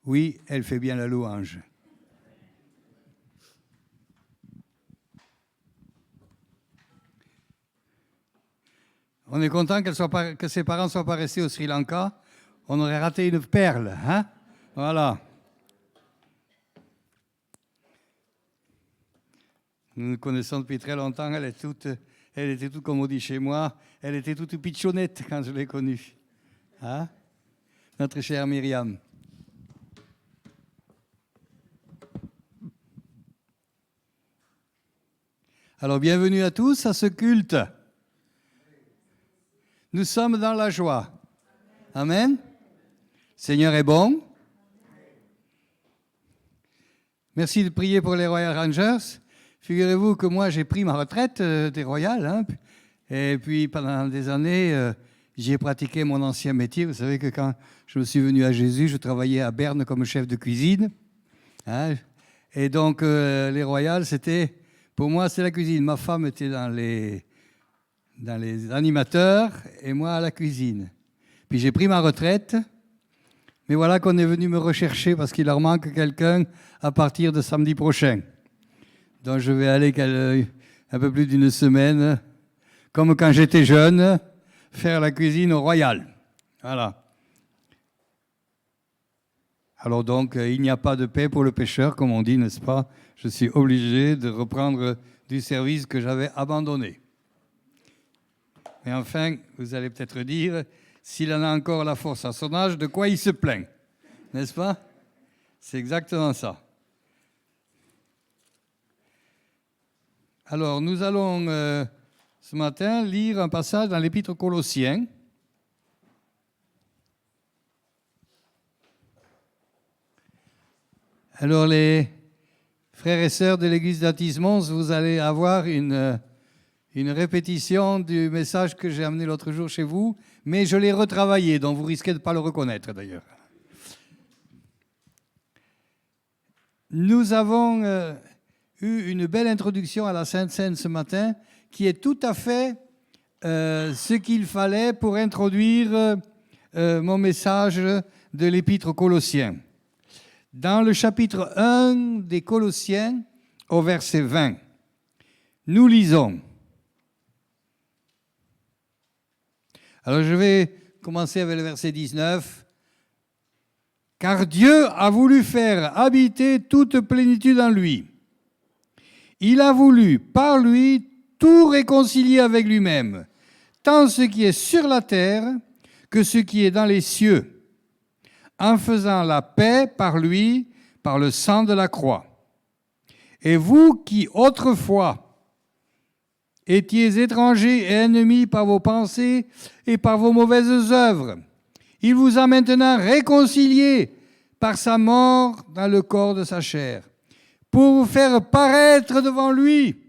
Oui, elle fait bien la louange. On est content que ses parents ne soient pas restés au Sri Lanka. On aurait raté une perle, hein? Voilà. Nous nous connaissons depuis très longtemps. Elle était toute, comme on dit chez moi, elle était toute pitchounette quand je l'ai connue. Hein? Notre chère Myriam. Alors, bienvenue à tous à ce culte. Nous sommes dans la joie. Amen. Le Seigneur est bon. Merci de prier pour les Royal Rangers. Figurez-vous que moi, j'ai pris ma retraite des Royals. Hein, et puis, pendant des années, j'ai pratiqué mon ancien métier. Vous savez que quand je me suis venu à Jésus, je travaillais à Berne comme chef de cuisine. Hein, et donc, les Royals, pour moi, c'est la cuisine. Ma femme était dans les animateurs et moi à la cuisine. Puis j'ai pris ma retraite, mais voilà qu'on est venu me rechercher parce qu'il leur manque quelqu'un à partir de samedi prochain. Donc je vais aller un peu plus d'une semaine, comme quand j'étais jeune, faire la cuisine au Royal. Voilà. Alors donc, il n'y a pas de paix pour le pécheur, comme on dit, n'est-ce pas? Je suis obligé de reprendre du service que j'avais abandonné. Mais enfin, vous allez peut-être dire, s'il en a encore la force à son âge, de quoi il se plaint? N'est-ce pas? C'est exactement ça. Alors, nous allons ce matin lire un passage dans l'Épître aux Colossiens. Alors, les frères et sœurs de l'Église d'Athis-Mons, vous allez avoir une répétition du message que j'ai amené l'autre jour chez vous, mais je l'ai retravaillé, donc vous risquez de ne pas le reconnaître d'ailleurs. Nous avons eu une belle introduction à la Sainte Seine ce matin, qui est tout à fait ce qu'il fallait pour introduire mon message de l'Épître aux Colossiens. Dans le chapitre 1 des Colossiens, au verset 20, nous lisons. Alors je vais commencer avec le verset 19. « Car Dieu a voulu faire habiter toute plénitude en lui. Il a voulu, par lui, tout réconcilier avec lui-même, tant ce qui est sur la terre que ce qui est dans les cieux, en faisant la paix par lui, par le sang de la croix. Et vous qui, autrefois, étiez étrangers et ennemis par vos pensées et par vos mauvaises œuvres, il vous a maintenant réconciliés par sa mort dans le corps de sa chair, pour vous faire paraître devant lui,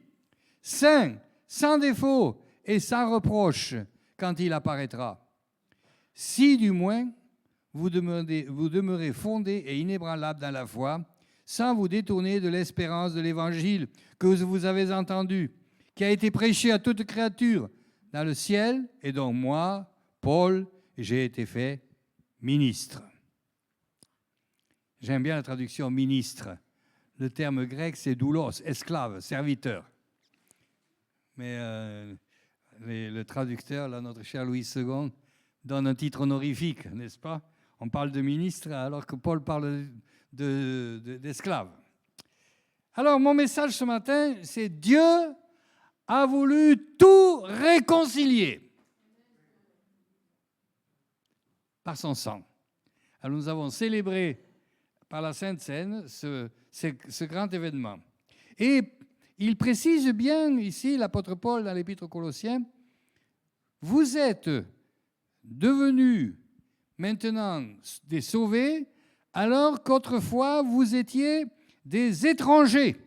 saint, sans défaut et sans reproche, quand il apparaîtra. Si du moins vous demeurez fondés et inébranlables dans la foi, sans vous détourner de l'espérance de l'Évangile que vous avez entendu, qui a été prêché à toute créature dans le ciel, et dont moi, Paul, j'ai été fait ministre. » J'aime bien la traduction ministre. Le terme grec, c'est doulos, esclave, serviteur. Mais le traducteur, là, notre cher Louis II, donne un titre honorifique, n'est-ce pas? On parle de ministre alors que Paul parle d'esclave. Alors, mon message ce matin, c'est Dieu a voulu tout réconcilier par son sang. Alors, nous avons célébré par la Sainte Seine ce grand événement. Et il précise bien ici, l'apôtre Paul dans l'Épître aux Colossiens, vous êtes devenus maintenant des sauvés, alors qu'autrefois vous étiez des étrangers,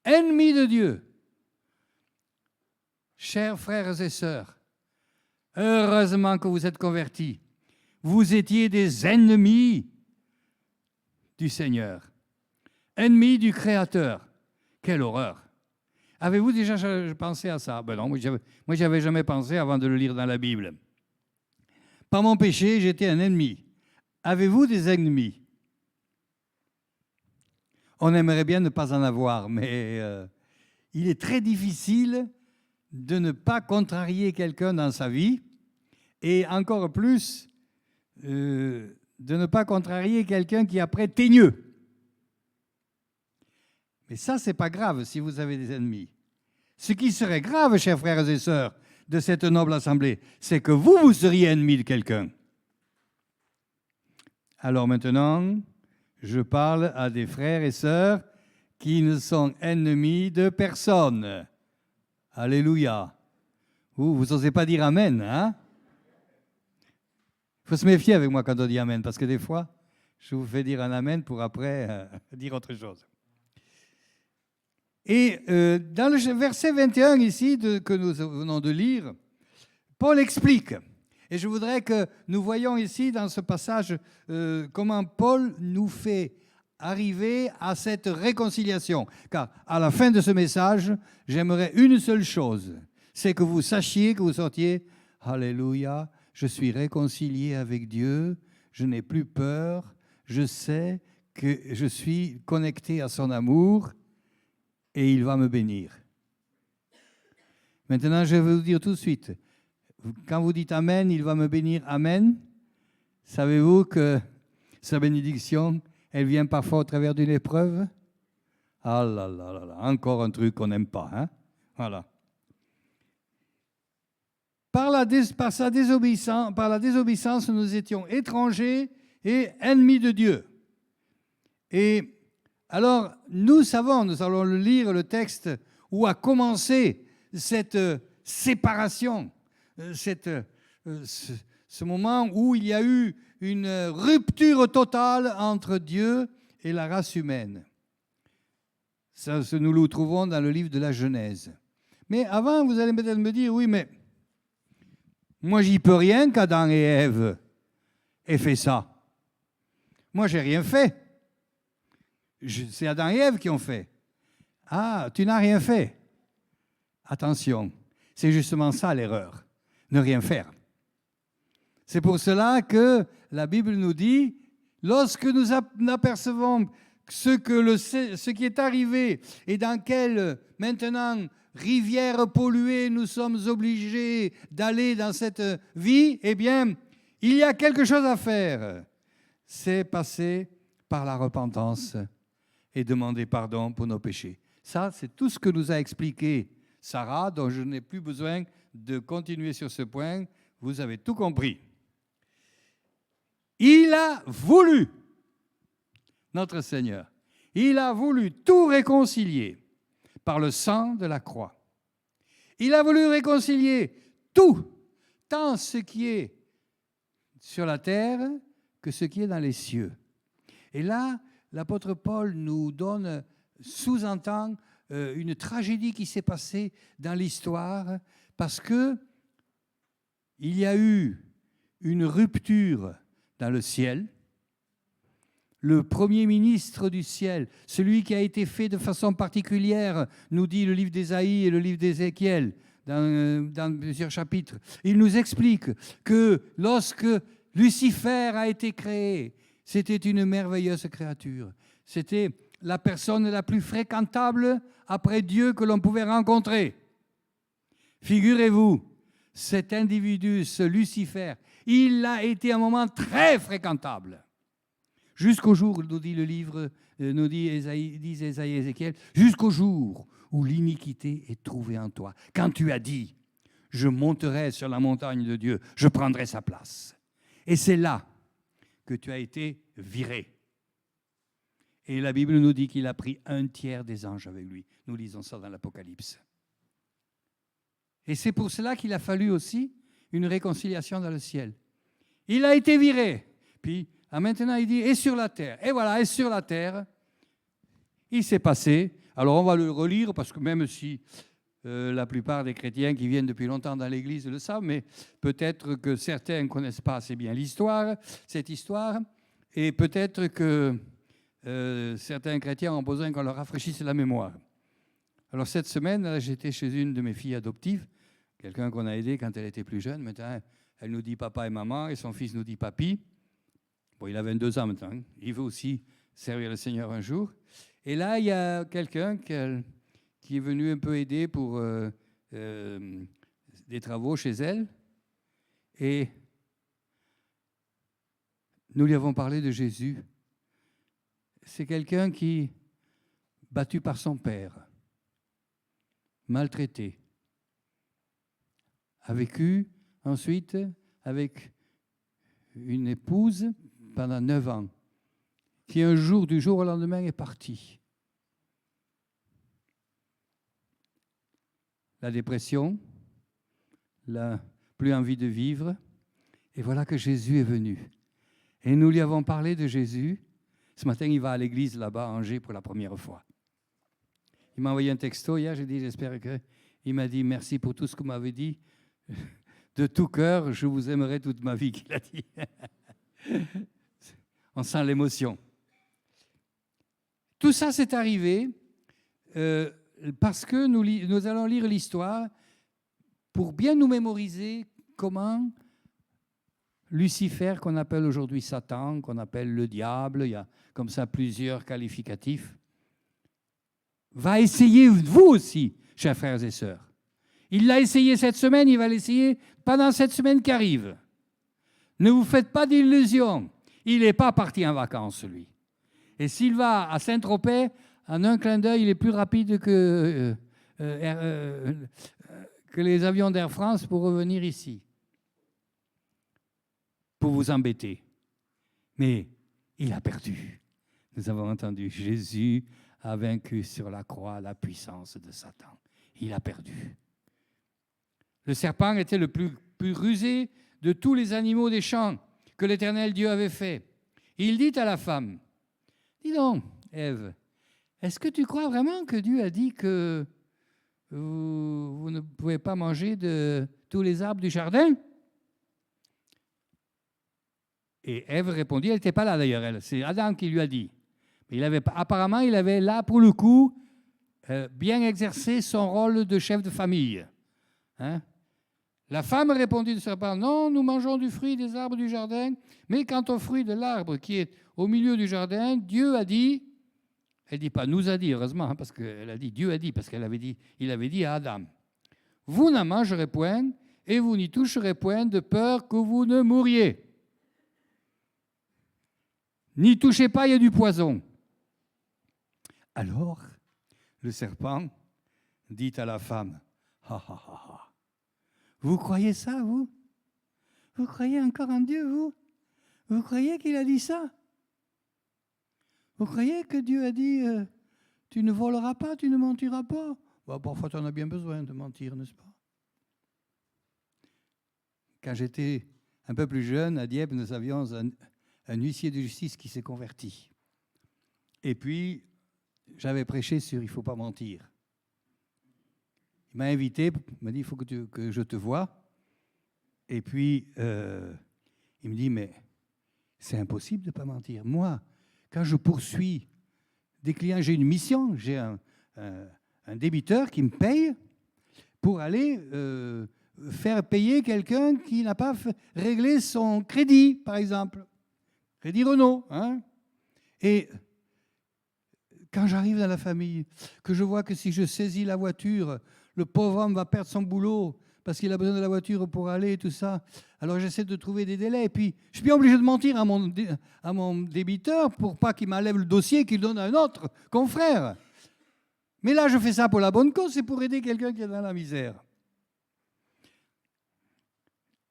ennemis de Dieu. Chers frères et sœurs, heureusement que vous êtes convertis. Vous étiez des ennemis du Seigneur, ennemis du Créateur. Quelle horreur! Avez-vous déjà pensé à ça? Ben non, moi, j'y avais jamais pensé avant de le lire dans la Bible. Par mon péché, j'étais un ennemi. Avez-vous des ennemis? On aimerait bien ne pas en avoir, mais il est très difficile de ne pas contrarier quelqu'un dans sa vie, et encore plus de ne pas contrarier quelqu'un qui après teigneux. Mais ça, c'est pas grave si vous avez des ennemis. Ce qui serait grave, chers frères et sœurs, de cette noble assemblée, c'est que vous seriez ennemis de quelqu'un. Alors maintenant, je parle à des frères et sœurs qui ne sont ennemis de personne. Alléluia. Vous n'osez pas dire Amen, hein? Il faut se méfier avec moi quand on dit Amen, parce que des fois, je vous fais dire un Amen pour après dire autre chose. Et dans le verset 21 ici que nous venons de lire, Paul explique. Et je voudrais que nous voyions ici dans ce passage comment Paul nous fait arriver à cette réconciliation. Car à la fin de ce message, j'aimerais une seule chose, c'est que vous sachiez, que vous sortiez, Alléluia, je suis réconcilié avec Dieu, je n'ai plus peur, je sais que je suis connecté à son amour et il va me bénir. Maintenant, je vais vous dire tout de suite, quand vous dites Amen, il va me bénir, Amen. Savez-vous que sa bénédiction, elle vient parfois au travers d'une épreuve? Ah là là là là, encore un truc qu'on n'aime pas, hein? Voilà. Par la désobéissance, nous étions étrangers et ennemis de Dieu. Et alors, nous allons lire le texte où a commencé cette séparation, ce moment où il y a eu une rupture totale entre Dieu et la race humaine. Ça, nous le trouvons dans le livre de la Genèse. Mais avant, vous allez peut-être me dire, oui, mais moi, j'y peux rien qu'Adam et Ève aient fait ça. Moi, j'ai rien fait. C'est Adam et Ève qui ont fait. Ah, tu n'as rien fait. Attention, c'est justement ça l'erreur, ne rien faire. C'est pour cela que la Bible nous dit, lorsque nous apercevons ce qui est arrivé et dans quelle, maintenant, rivière polluée nous sommes obligés d'aller dans cette vie, eh bien, il y a quelque chose à faire. C'est passer par la repentance et demander pardon pour nos péchés. Ça, c'est tout ce que nous a expliqué Sarah, dont je n'ai plus besoin de continuer sur ce point. Vous avez tout compris. Il a voulu, notre Seigneur, il a voulu tout réconcilier par le sang de la croix. Il a voulu réconcilier tout, tant ce qui est sur la terre que ce qui est dans les cieux. Et là, l'apôtre Paul nous donne, sous-entend une tragédie qui s'est passée dans l'histoire parce que il y a eu une rupture dans le ciel. Le premier ministre du ciel, celui qui a été fait de façon particulière, nous dit le livre d'Ésaïe et le livre d'Ézéchiel, dans plusieurs chapitres. Il nous explique que lorsque Lucifer a été créé, c'était une merveilleuse créature. C'était la personne la plus fréquentable après Dieu que l'on pouvait rencontrer. Figurez-vous, cet individu, ce Lucifer, il a été un moment très fréquentable. Jusqu'au jour, nous dit le livre, nous dit Ésaïe et Ézéchiel, jusqu'au jour où l'iniquité est trouvée en toi. Quand tu as dit, je monterai sur la montagne de Dieu, je prendrai sa place. Et c'est là que tu as été viré. Et la Bible nous dit qu'il a pris 1/3 des anges avec lui. Nous lisons ça dans l'Apocalypse. Et c'est pour cela qu'il a fallu aussi une réconciliation dans le ciel. Il a été viré. Puis, maintenant, il dit, et sur la terre. Et voilà, et sur la terre, il s'est passé. Alors, on va le relire, parce que même si la plupart des chrétiens qui viennent depuis longtemps dans l'Église le savent, mais peut-être que certains ne connaissent pas assez bien cette histoire, et peut-être que certains chrétiens ont besoin qu'on leur rafraîchisse la mémoire. Alors, cette semaine, j'étais chez une de mes filles adoptives, quelqu'un qu'on a aidé quand elle était plus jeune. Maintenant, elle nous dit papa et maman, et son fils nous dit papi. Bon, il a 22 ans maintenant. Il veut aussi servir le Seigneur un jour. Et là, il y a quelqu'un qui est venu un peu aider pour des travaux chez elle. Et nous lui avons parlé de Jésus. C'est quelqu'un qui, battu par son père, maltraité, a vécu ensuite avec une épouse pendant 9 ans, qui un jour, du jour au lendemain, est partie. La dépression, la plus envie de vivre, et voilà que Jésus est venu. Et nous lui avons parlé de Jésus. Ce matin, il va à l'église là-bas à Angers pour la première fois. Il m'a envoyé un texto hier, j'ai dit, j'espère que... Il m'a dit, merci pour tout ce que vous m'avez dit. De tout cœur, je vous aimerai toute ma vie, qu'il a dit. On sent l'émotion. Tout ça, c'est arrivé parce que nous allons lire l'histoire pour bien nous mémoriser comment Lucifer, qu'on appelle aujourd'hui Satan, qu'on appelle le diable, il y a comme ça plusieurs qualificatifs, va essayer vous aussi, chers frères et sœurs. Il l'a essayé cette semaine, il va l'essayer pendant cette semaine qui arrive. Ne vous faites pas d'illusions. Il n'est pas parti en vacances, lui. Et s'il va à Saint-Tropez, en un clin d'œil, il est plus rapide que les avions d'Air France pour revenir ici, pour vous embêter. Mais il a perdu. Nous avons entendu, Jésus a vaincu sur la croix la puissance de Satan. Il a perdu. Le serpent était le plus rusé de tous les animaux des champs que l'Éternel Dieu avait fait. Il dit à la femme, « Dis donc, Ève, est-ce que tu crois vraiment que Dieu a dit que vous ne pouvez pas manger de tous les arbres du jardin ?» Et Ève répondit, elle n'était pas là d'ailleurs, elle, c'est Adam qui lui a dit. Mais apparemment, il avait là, pour le coup, bien exercé son rôle de chef de famille. Hein? La femme répondit du serpent, « Non, nous mangeons du fruit des arbres du jardin, mais quant au fruit de l'arbre qui est au milieu du jardin, Dieu a dit, elle ne dit pas nous a dit, heureusement, hein, parce qu'elle a dit Dieu a dit, parce qu'il avait dit à Adam, vous n'en mangerez point et vous n'y toucherez point de peur que vous ne mouriez. N'y touchez pas, il y a du poison. » Alors, le serpent dit à la femme, « Ha ha ha ha. Vous croyez ça, vous? Vous croyez encore en Dieu, vous? Vous croyez qu'il a dit ça? Vous croyez que Dieu a dit tu ne voleras pas, tu ne mentiras pas? Bon, parfois, tu en as bien besoin de mentir, n'est-ce pas? Quand j'étais un peu plus jeune, à Dieppe, nous avions un huissier de justice qui s'est converti. Et puis, j'avais prêché sur « il ne faut pas mentir ». Il m'a invité, il m'a dit « il faut que je te voie ». Et puis, il me dit « mais c'est impossible de ne pas mentir. Moi, quand je poursuis des clients, j'ai une mission, j'ai un débiteur qui me paye pour aller faire payer quelqu'un qui n'a pas réglé son crédit, par exemple. Crédit Renault. Hein? Et quand j'arrive dans la famille, que je vois que si je saisis la voiture, le pauvre homme va perdre son boulot parce qu'il a besoin de la voiture pour aller et tout ça. Alors j'essaie de trouver des délais. Et puis je suis bien obligé de mentir à mon débiteur pour pas qu'il m'enlève le dossier et qu'il donne à un autre confrère. Mais là, je fais ça pour la bonne cause, c'est pour aider quelqu'un qui est dans la misère.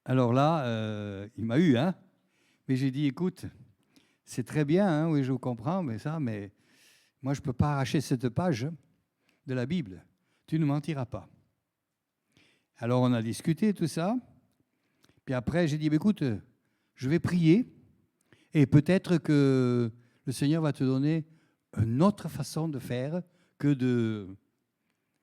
Alors là, il m'a eu, hein. Mais j'ai dit, écoute, c'est très bien, hein, oui, je vous comprends, mais moi, je ne peux pas arracher cette page de la Bible. Tu ne mentiras pas. Alors, on a discuté tout ça. Puis après, j'ai dit, écoute, je vais prier et peut-être que le Seigneur va te donner une autre façon de faire que de...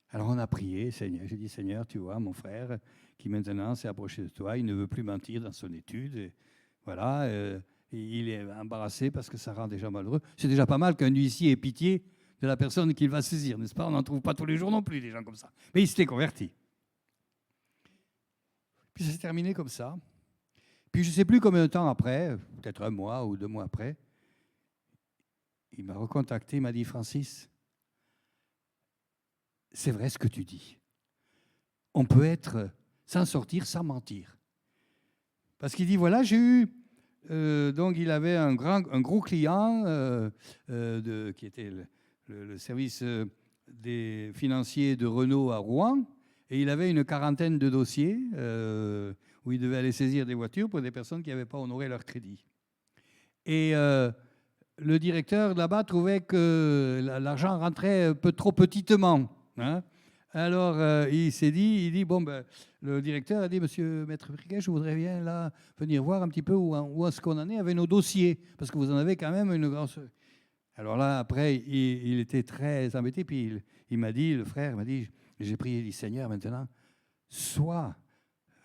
Alors, on a prié, Seigneur. J'ai dit, Seigneur, tu vois, mon frère qui maintenant s'est approché de toi, il ne veut plus mentir dans son étude. Et voilà, il est embarrassé parce que ça rend déjà malheureux. C'est déjà pas mal qu'un huissier ait pitié de la personne qu'il va saisir, n'est-ce pas? On n'en trouve pas tous les jours non plus, des gens comme ça. Mais il s'était converti. Puis ça s'est terminé comme ça. Puis je ne sais plus combien de temps après, peut-être 1 mois ou 2 mois après, il m'a recontacté, il m'a dit, Francis, c'est vrai ce que tu dis. On peut s'en sortir sans mentir. Parce qu'il dit, voilà, j'ai eu... donc il avait un gros client qui était le service des financiers de Renault à Rouen, et il avait une quarantaine de dossiers où il devait aller saisir des voitures pour des personnes qui n'avaient pas honoré leur crédit. Et le directeur là-bas trouvait que l'argent rentrait un peu trop petitement. Hein. Alors il s'est dit, bon, ben, le directeur a dit, Monsieur Maître Briquet, je voudrais bien là venir voir un petit peu où est-ce qu'on en est avec nos dossiers, parce que vous en avez quand même une grande... Alors là, après, il était très embêté, puis il m'a dit, le frère m'a dit, j'ai prié, il dit, Seigneur, maintenant, soit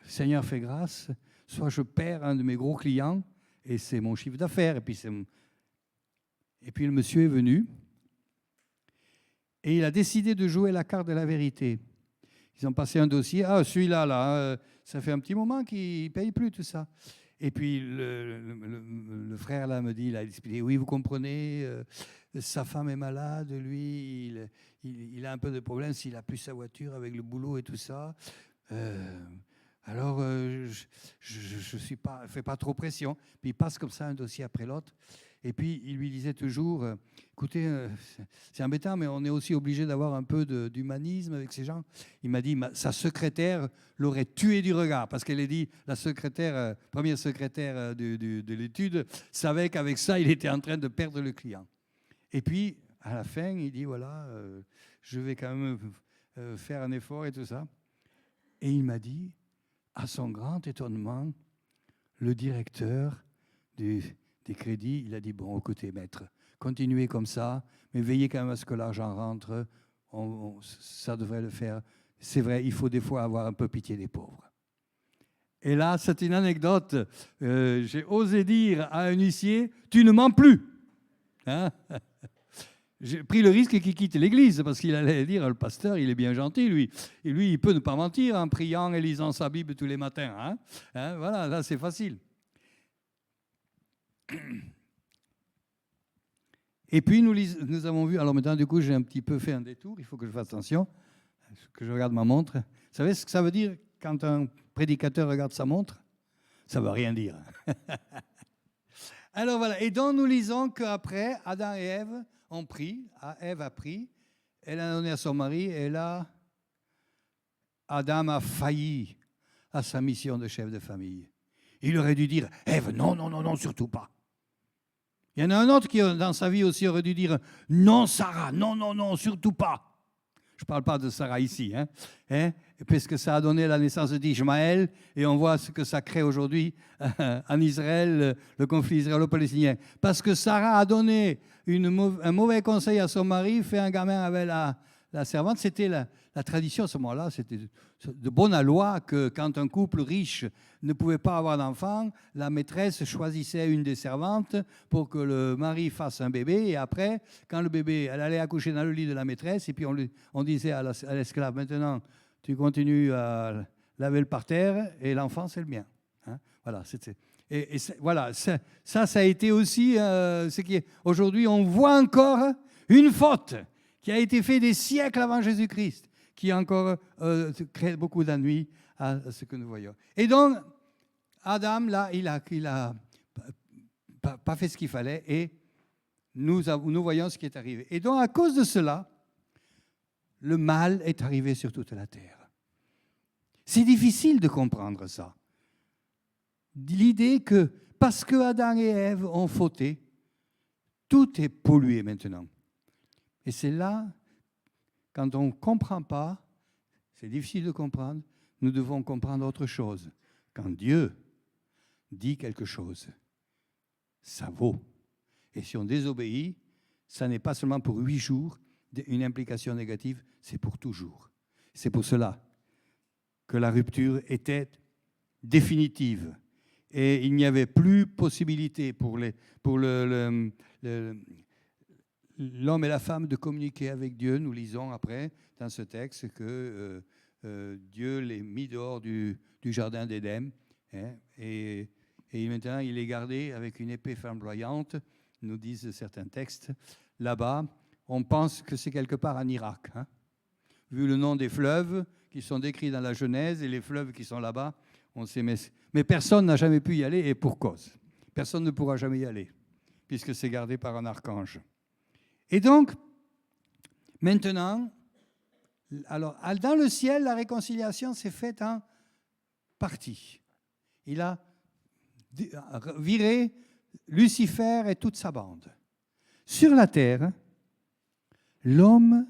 Seigneur fait grâce, soit je perds un de mes gros clients, et c'est mon chiffre d'affaires, et puis le monsieur est venu, et il a décidé de jouer la carte de la vérité. Ils ont passé un dossier. Ah, celui-là, là, ça fait un petit moment qu'il ne paye plus tout ça. Et puis le frère, là, me dit, il a expliqué, oui, vous comprenez, sa femme est malade, lui, il a un peu de problème s'il n'a plus sa voiture avec le boulot et tout ça. Alors, je suis pas, fais pas trop pression. Puis il passe comme ça un dossier après l'autre. Et puis il lui disait toujours, écoutez, c'est embêtant, mais on est aussi obligé d'avoir un peu d'humanisme avec ces gens. Il m'a dit, sa secrétaire l'aurait tué du regard, parce qu'elle a dit, la secrétaire, première secrétaire de l'étude, savait qu'avec ça, il était en train de perdre le client. Et puis, à la fin, il dit, voilà, je vais quand même faire un effort et tout ça. Et il m'a dit, à son grand étonnement, le directeur des crédits, il a dit, bon, écoutez, maître, continuez comme ça, mais veillez quand même à ce que l'argent rentre, ça devrait le faire. C'est vrai, il faut des fois avoir un peu pitié des pauvres. Et là, c'est une anecdote, j'ai osé dire à un huissier, tu ne mens plus. Hein? J'ai pris le risque qu'il quitte l'église, parce qu'il allait dire, le pasteur, il est bien gentil, lui. Et lui, il peut ne pas mentir en priant et lisant sa Bible tous les matins. Hein, voilà, là, c'est facile. Et puis, nous avons vu... Alors maintenant, du coup, j'ai un petit peu fait un détour. Il faut que je fasse attention, que je regarde ma montre. Vous savez ce que ça veut dire quand un prédicateur regarde sa montre? Ça ne veut rien dire. Alors voilà, et donc nous lisons qu'après, Adam et Ève ont pris, Ève a pris, elle a donné à son mari, et là, Adam a failli à sa mission de chef de famille. Il aurait dû dire, Ève, non, non, non, non, surtout pas. Il y en a un autre qui, dans sa vie aussi, aurait dû dire, non, Sarah, non, non, non, surtout pas. Je ne parle pas de Sarah ici, puisque ça a donné la naissance d'Ishmaël, et on voit ce que ça crée aujourd'hui en Israël, le conflit israélo-palestinien. Parce que Sarah a donné un mauvais conseil à son mari, fait un gamin avec la servante. C'était la tradition à ce moment-là, c'était de bonne loi que quand un couple riche ne pouvait pas avoir d'enfant, la maîtresse choisissait une des servantes pour que le mari fasse un bébé, et après, quand le bébé, elle allait accoucher dans le lit de la maîtresse, et puis on disait à l'esclave, maintenant, tu continues à laver le parterre, et l'enfant, c'est le mien. Hein, voilà, voilà, ça a été aussi ce qui est... Aujourd'hui, on voit encore une faute qui a été faite des siècles avant Jésus-Christ, qui encore crée beaucoup d'ennuis à ce que nous voyons. Et donc, Adam, là, il a pas fait ce qu'il fallait, et nous voyons ce qui est arrivé. Et donc, à cause de cela, le mal est arrivé sur toute la terre. C'est difficile de comprendre ça. L'idée que, parce que Adam et Ève ont fauté, tout est pollué maintenant. Et c'est là, quand on ne comprend pas, c'est difficile de comprendre, nous devons comprendre autre chose. Quand Dieu dit quelque chose, ça vaut. Et si on désobéit, ça n'est pas seulement pour 8 jours, une implication négative, c'est pour toujours. C'est pour cela que la rupture était définitive. Et il n'y avait plus possibilité pour l'homme et la femme de communiquer avec Dieu. Nous lisons après dans ce texte que Dieu les mit dehors du jardin d'Éden, hein, et Et maintenant, il est gardé avec une épée flamboyante, nous disent certains textes. Là-bas, on pense que c'est quelque part en Irak. Hein. Vu le nom des fleuves qui sont décrits dans la Genèse et les fleuves qui sont là-bas, on sait, mais personne n'a jamais pu y aller, et pour cause. Personne ne pourra jamais y aller, puisque c'est gardé par un archange. Et donc, maintenant, alors, dans le ciel, la réconciliation s'est faite en partie. Il a viré Lucifer et toute sa bande. Sur la terre, l'homme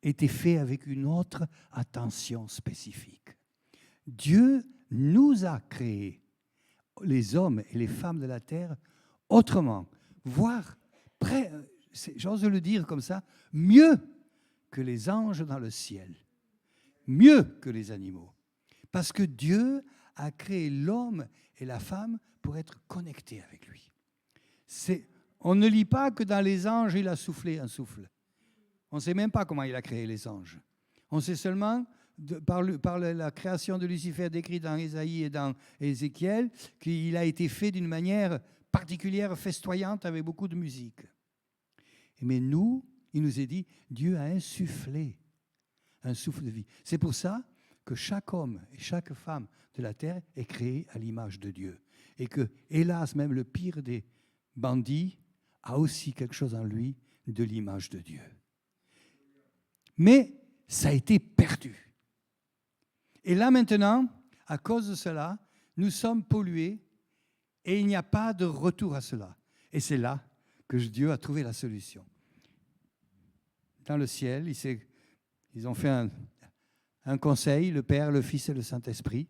était fait avec une autre attention spécifique. Dieu nous a créés, les hommes et les femmes de la terre, autrement, voire, j'ose le dire comme ça, mieux que les anges dans le ciel, mieux que les animaux. Parce que Dieu a créé l'homme et la femme pour être connectés avec lui. On ne lit pas que dans les anges, il a soufflé un souffle. On ne sait même pas comment il a créé les anges. On sait seulement, par la création de Lucifer décrite dans Ésaïe et dans Ézéchiel, qu'il a été fait d'une manière particulière, festoyante, avec beaucoup de musique. Mais nous, il nous est dit, Dieu a insufflé un souffle de vie. C'est pour ça que chaque homme et chaque femme de la terre est créé à l'image de Dieu. Et que, hélas, même le pire des bandits a aussi quelque chose en lui de l'image de Dieu. Mais ça a été perdu. Et là maintenant, à cause de cela, nous sommes pollués et il n'y a pas de retour à cela. Et c'est là que Dieu a trouvé la solution. Dans le ciel, ils ont fait un conseil, le Père, le Fils et le Saint-Esprit.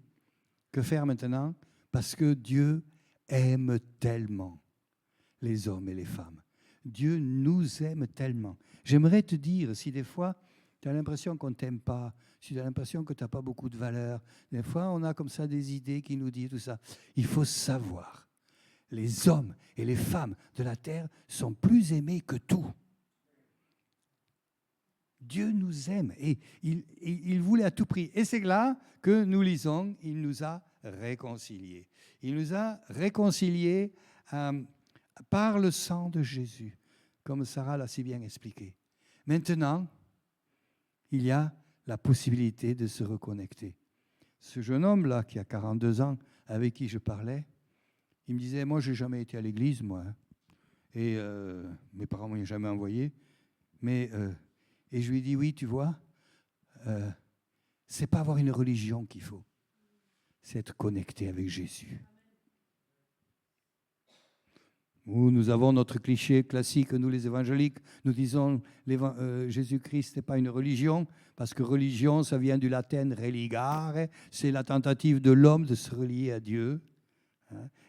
Que faire maintenant? Parce que Dieu aime tellement les hommes et les femmes. Dieu nous aime tellement. J'aimerais te dire, si des fois, tu as l'impression qu'on ne t'aime pas, si tu as l'impression que tu n'as pas beaucoup de valeur, des fois, on a comme ça des idées qui nous disent tout ça. Il faut savoir, les hommes et les femmes de la terre sont plus aimés que tout. Dieu nous aime et il voulait à tout prix. Et c'est là que nous lisons, il nous a réconciliés. Il nous a réconciliés par le sang de Jésus, comme Sarah l'a si bien expliqué. Maintenant, il y a la possibilité de se reconnecter. Ce jeune homme-là, qui a 42 ans, avec qui je parlais, il me disait, moi, je n'ai jamais été à l'église, moi. Hein. Et mes parents ne m'ont jamais envoyé. Mais... Et je lui ai dit, oui, tu vois, c'est pas avoir une religion qu'il faut, c'est être connecté avec Jésus. Nous avons notre cliché classique, nous les évangéliques, nous disons Jésus-Christ n'est pas une religion, parce que religion, ça vient du latin religare, c'est la tentative de l'homme de se relier à Dieu.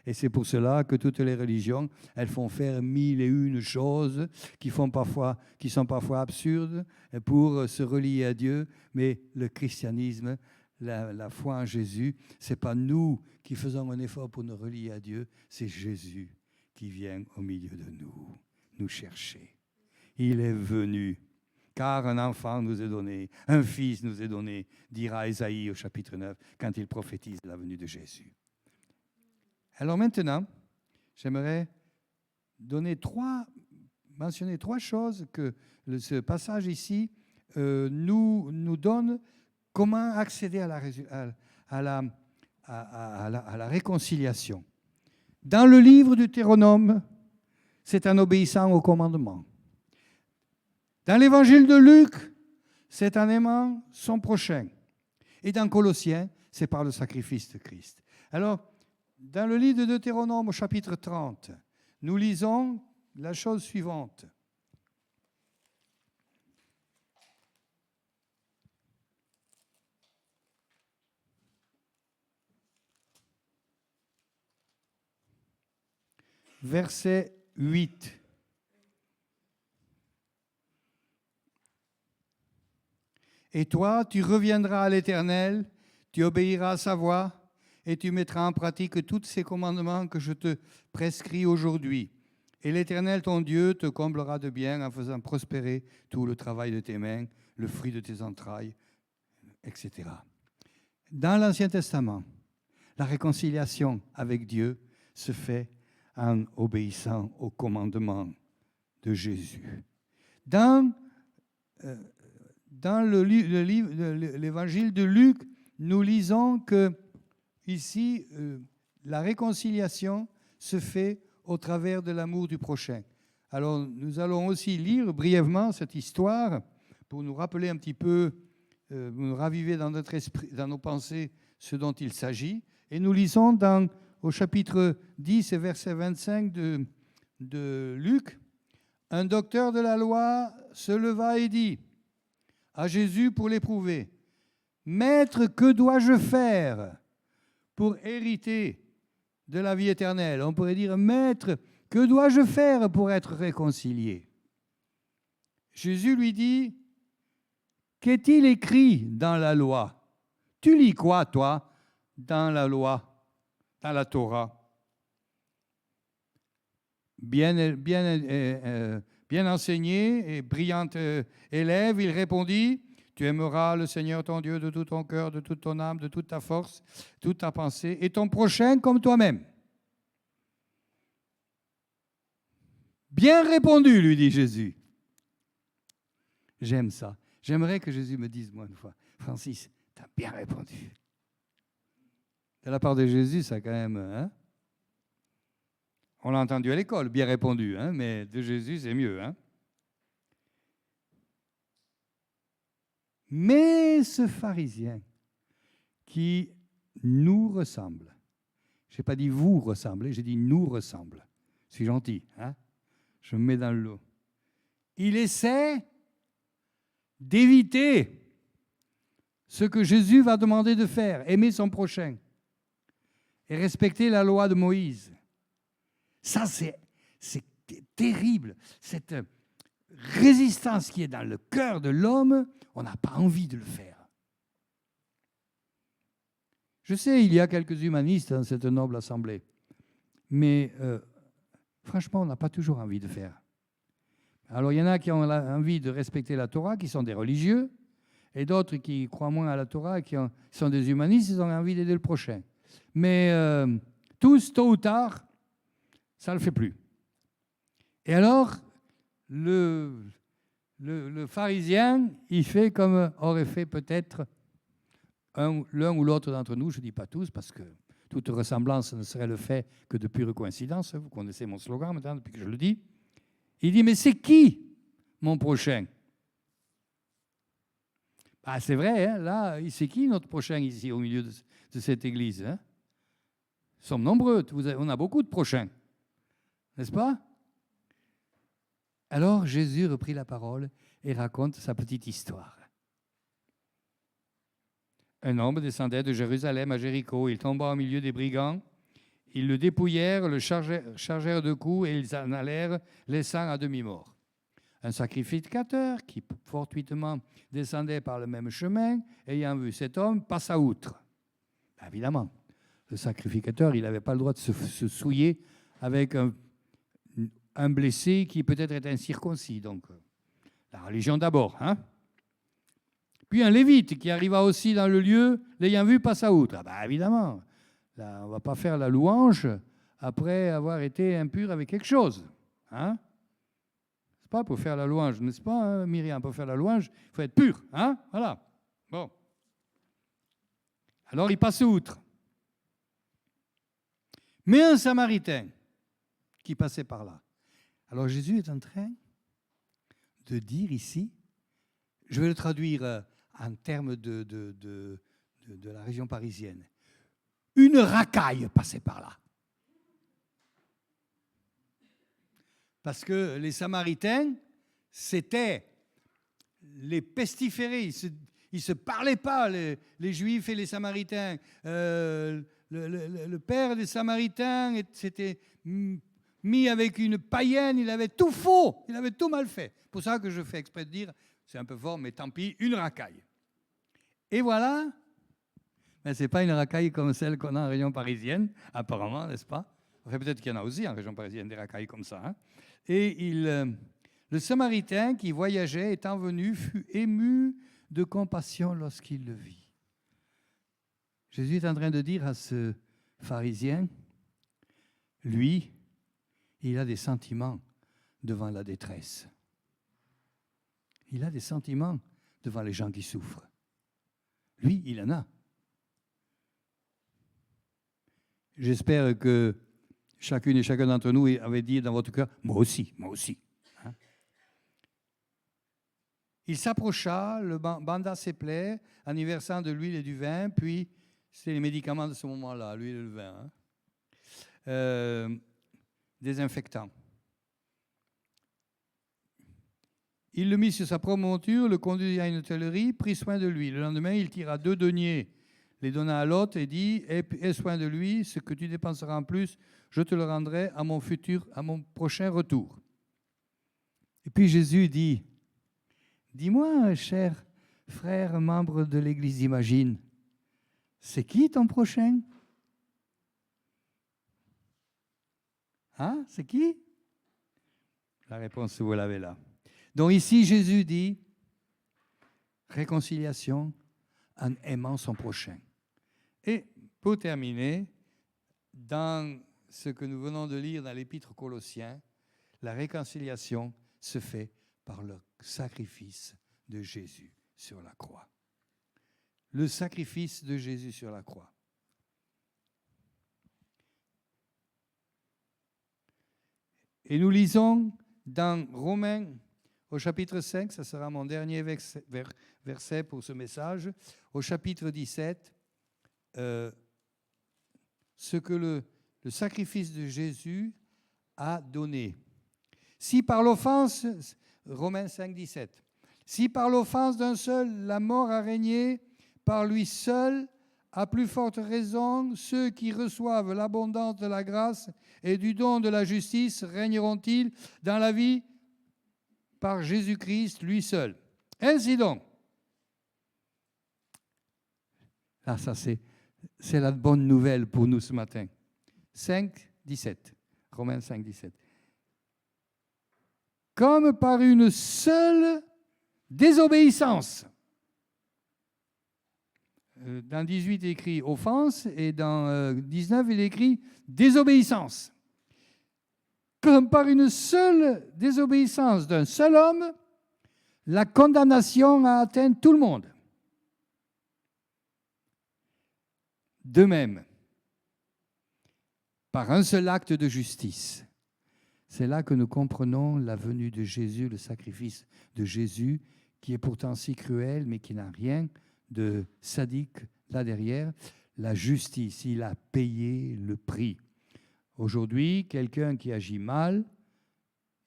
Et c'est pour cela que toutes les religions, elles font faire 1001 choses qui sont parfois absurdes pour se relier à Dieu. Mais le christianisme, la foi en Jésus, ce n'est pas nous qui faisons un effort pour nous relier à Dieu, c'est Jésus qui vient au milieu de nous chercher. Il est venu, car un enfant nous est donné, un fils nous est donné, dira Ésaïe au chapitre 9, quand il prophétise la venue de Jésus. Alors maintenant, j'aimerais mentionner trois choses que ce passage ici nous donne comment accéder à la réconciliation. Dans le livre du Deutéronome, c'est en obéissant au commandement. Dans l'évangile de Luc, c'est en aimant son prochain. Et dans Colossiens, c'est par le sacrifice de Christ. Alors, dans le livre de Deutéronome au chapitre 30, nous lisons la chose suivante. Verset 8. Et toi, tu reviendras à l'Éternel, tu obéiras à sa voix, et tu mettras en pratique tous ces commandements que je te prescris aujourd'hui. Et l'Éternel, ton Dieu, te comblera de bien en faisant prospérer tout le travail de tes mains, le fruit de tes entrailles, etc. Dans l'Ancien Testament, la réconciliation avec Dieu, se fait en obéissant au commandement de Jésus. Dans l'évangile de Luc, nous lisons que ici, la réconciliation se fait au travers de l'amour du prochain. Alors, nous allons aussi lire brièvement cette histoire pour nous rappeler un petit peu, nous raviver dans notre esprit, dans nos pensées, ce dont il s'agit. Et nous lisons au chapitre 10 et verset 25 de Luc, « Un docteur de la loi se leva et dit à Jésus pour l'éprouver, « Maître, que dois-je faire pour hériter de la vie éternelle ?» On pourrait dire, « Maître, que dois-je faire pour être réconcilié ?» Jésus lui dit, « Qu'est-il écrit dans la loi ? Tu lis quoi, toi, dans la loi, dans la Torah ?» Bien enseigné et brillant élève, il répondit, « Tu aimeras le Seigneur ton Dieu de tout ton cœur, de toute ton âme, de toute ta force, toute ta pensée, et ton prochain comme toi-même. » Bien répondu, lui dit Jésus. J'aime ça. J'aimerais que Jésus me dise, moi, une fois, « Francis, tu as bien répondu. » De la part de Jésus, ça quand même... Hein? On l'a entendu à l'école, bien répondu, hein, mais de Jésus, c'est mieux. Hein? Mais ce pharisien qui nous ressemble, je n'ai pas dit vous ressemblez, j'ai dit nous ressemble. C'est gentil, hein? Je me mets dans le lot. Il essaie d'éviter ce que Jésus va demander de faire, aimer son prochain et respecter la loi de Moïse. Ça, c'est terrible. Cette résistance qui est dans le cœur de l'homme, on n'a pas envie de le faire. Je sais, il y a quelques humanistes dans cette noble assemblée, mais franchement, on n'a pas toujours envie de faire. Alors, il y en a qui ont envie de respecter la Torah, qui sont des religieux, et d'autres qui croient moins à la Torah, qui sont des humanistes, ils ont envie d'aider le prochain. Mais tous, tôt ou tard, ça ne le fait plus. Et alors, le pharisien, il fait comme aurait fait peut-être l'un ou l'autre d'entre nous, je ne dis pas tous, parce que toute ressemblance ne serait le fait que de pure coïncidence. Vous connaissez mon slogan maintenant, depuis que je le dis. Il dit, mais c'est qui mon prochain? Ah, c'est vrai, hein, là, c'est qui notre prochain ici, au milieu de cette église, hein? Nous sommes nombreux, on a beaucoup de prochains. N'est-ce pas? Alors Jésus reprit la parole et raconte sa petite histoire. Un homme descendait de Jérusalem à Jéricho. Il tomba au milieu des brigands. Ils le dépouillèrent, le chargèrent de coups et ils en allèrent, laissant à demi-mort. Un sacrificateur qui fortuitement descendait par le même chemin, ayant vu cet homme, passa outre. Ben, évidemment, le sacrificateur, il n'avait pas le droit de se souiller avec un blessé qui peut-être est incirconcis. Donc, la religion d'abord. Hein? Puis un lévite qui arriva aussi dans le lieu, l'ayant vu, passa outre. Ah ben, évidemment, là, on ne va pas faire la louange après avoir été impur avec quelque chose. Hein? C'est pas pour faire la louange, n'est-ce pas, hein, Myriam? Pour faire la louange, il faut être pur. Hein? Voilà. Bon. Alors, il passe outre. Mais un Samaritain qui passait par là. Alors Jésus est en train de dire ici, je vais le traduire en termes de la région parisienne, une racaille passait par là. Parce que les Samaritains, c'était les pestiférés, ils ne se parlaient pas, les Juifs et les Samaritains. Le père des Samaritains s'était mis avec une païenne, il avait tout faux, il avait tout mal fait. C'est pour ça que je fais exprès de dire, c'est un peu fort, mais tant pis, une racaille. Et voilà, mais ce n'est pas une racaille comme celle qu'on a en région parisienne, apparemment, n'est-ce pas? Enfin, peut-être qu'il y en a aussi en région parisienne, des racailles comme ça. Hein? Et le Samaritain qui voyageait, étant venu, fut ému de compassion lorsqu'il le vit. Jésus est en train de dire à ce pharisien, lui, il a des sentiments devant la détresse. Il a des sentiments devant les gens qui souffrent. Lui, il en a. J'espère que chacune et chacun d'entre nous avait dit dans votre cœur, moi aussi, moi aussi. Hein? Il s'approcha, le banda ses plaies, en y versant de l'huile et du vin, puis c'est les médicaments de ce moment-là, l'huile et le vin. Hein? Désinfectant. Il le mit sur sa propre monture, le conduisit à une hôtellerie, prit soin de lui. Le lendemain, il tira 2 deniers, les donna à l'hôte et dit, aie soin de lui, ce que tu dépenseras en plus, je te le rendrai à mon prochain retour. Et puis Jésus dit, dis-moi, cher frère, membre de l'Église Imagine, c'est qui ton prochain? Hein? C'est qui? La réponse, vous l'avez là. Donc ici, Jésus dit, réconciliation en aimant son prochain. Et pour terminer, dans ce que nous venons de lire dans l'Épître aux Colossiens, la réconciliation se fait par le sacrifice de Jésus sur la croix. Le sacrifice de Jésus sur la croix. Et nous lisons dans Romains au chapitre 5, ça sera mon dernier verset pour ce message, au chapitre 17, ce que le sacrifice de Jésus a donné. Si par l'offense, Romains 5, 17, si par l'offense d'un seul la mort a régné, par lui seul, à plus forte raison, ceux qui reçoivent l'abondance de la grâce et du don de la justice régneront-ils dans la vie par Jésus-Christ, lui seul. Ainsi donc. Là, ça c'est la bonne nouvelle pour nous ce matin. 5, 17. Romains 5, 17. Comme par une seule désobéissance. Dans 18, il est écrit offense, et dans 19, il est écrit désobéissance. Comme par une seule désobéissance d'un seul homme, la condamnation a atteint tout le monde. De même, par un seul acte de justice, c'est là que nous comprenons la venue de Jésus, le sacrifice de Jésus, qui est pourtant si cruel, mais qui n'a rien de sadique là derrière. La justice, il a payé le prix. Aujourd'hui, quelqu'un qui agit mal,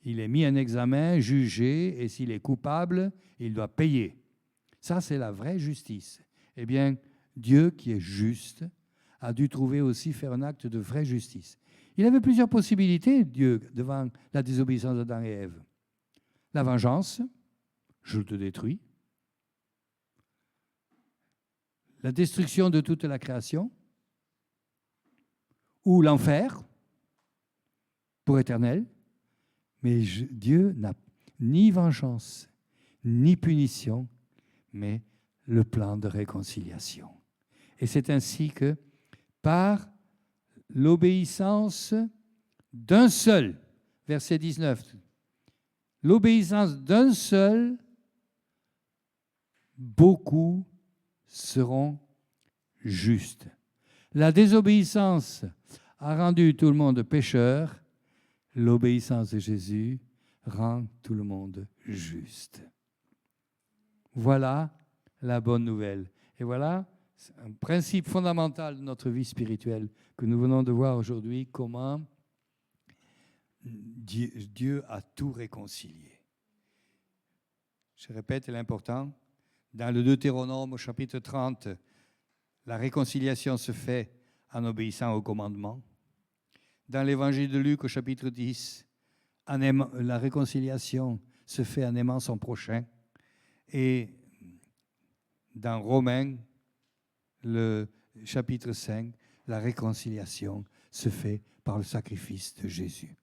il est mis en examen, jugé, et s'il est coupable, il doit payer. Ça, c'est la vraie justice. Eh bien, Dieu, qui est juste, a dû trouver aussi faire un acte de vraie justice. Il avait plusieurs possibilités, Dieu, devant la désobéissance d'Adam et Ève. La vengeance, je te détruis. La destruction de toute la création. Ou l'enfer, pour éternel. Mais Dieu n'a ni vengeance, ni punition, mais le plan de réconciliation. Et c'est ainsi que, par l'obéissance d'un seul, verset 19, l'obéissance d'un seul, beaucoup seront justes. La désobéissance a rendu tout le monde pécheur, l'obéissance de Jésus rend tout le monde juste. Voilà la bonne nouvelle. Et voilà un principe fondamental de notre vie spirituelle que nous venons de voir aujourd'hui, comment Dieu a tout réconcilié. Je répète, l'important, dans le Deutéronome au chapitre 30, la réconciliation se fait en obéissant au commandement. Dans l'évangile de Luc au chapitre 10, la réconciliation se fait en aimant son prochain. Et dans Romains, le chapitre 5, la réconciliation se fait par le sacrifice de Jésus.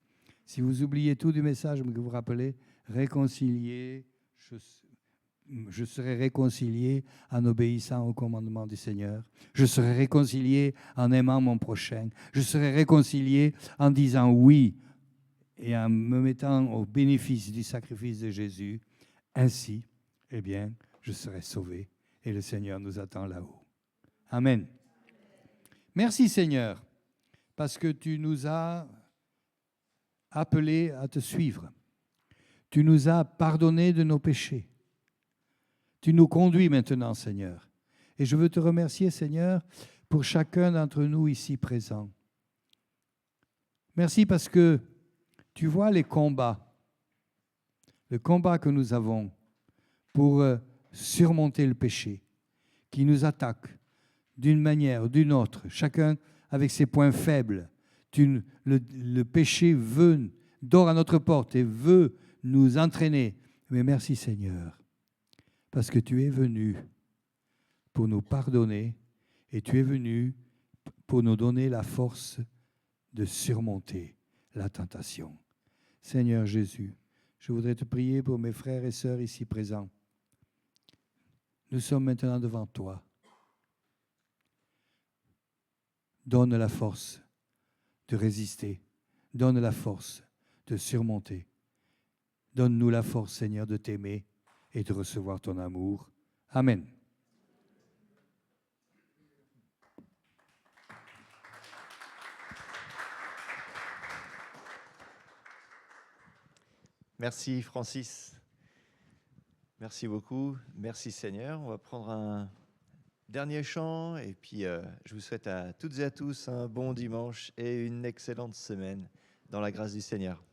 Si vous oubliez tout du message, mais que vous vous rappelez, réconcilier, je serai réconcilié en obéissant au commandement du Seigneur. Je serai réconcilié en aimant mon prochain. Je serai réconcilié en disant oui et en me mettant au bénéfice du sacrifice de Jésus. Ainsi, eh bien, je serai sauvé et le Seigneur nous attend là-haut. Amen. Merci Seigneur, parce que tu nous as appelés à te suivre. Tu nous as pardonné de nos péchés. Tu nous conduis maintenant, Seigneur. Et je veux te remercier, Seigneur, pour chacun d'entre nous ici présents. Merci parce que tu vois les combats, le combat que nous avons pour surmonter le péché qui nous attaque d'une manière ou d'une autre, chacun avec ses points faibles. Le péché dort à notre porte et veut nous entraîner. Mais merci Seigneur, parce que tu es venu pour nous pardonner et tu es venu pour nous donner la force de surmonter la tentation. Seigneur Jésus, je voudrais te prier pour mes frères et sœurs ici présents. Nous sommes maintenant devant toi. Donne la force de résister. Donne la force de surmonter. Donne-nous la force, Seigneur, de t'aimer et de recevoir ton amour. Amen. Merci Francis. Merci beaucoup. Merci Seigneur. On va prendre un dernier chant et puis je vous souhaite à toutes et à tous un bon dimanche et une excellente semaine dans la grâce du Seigneur.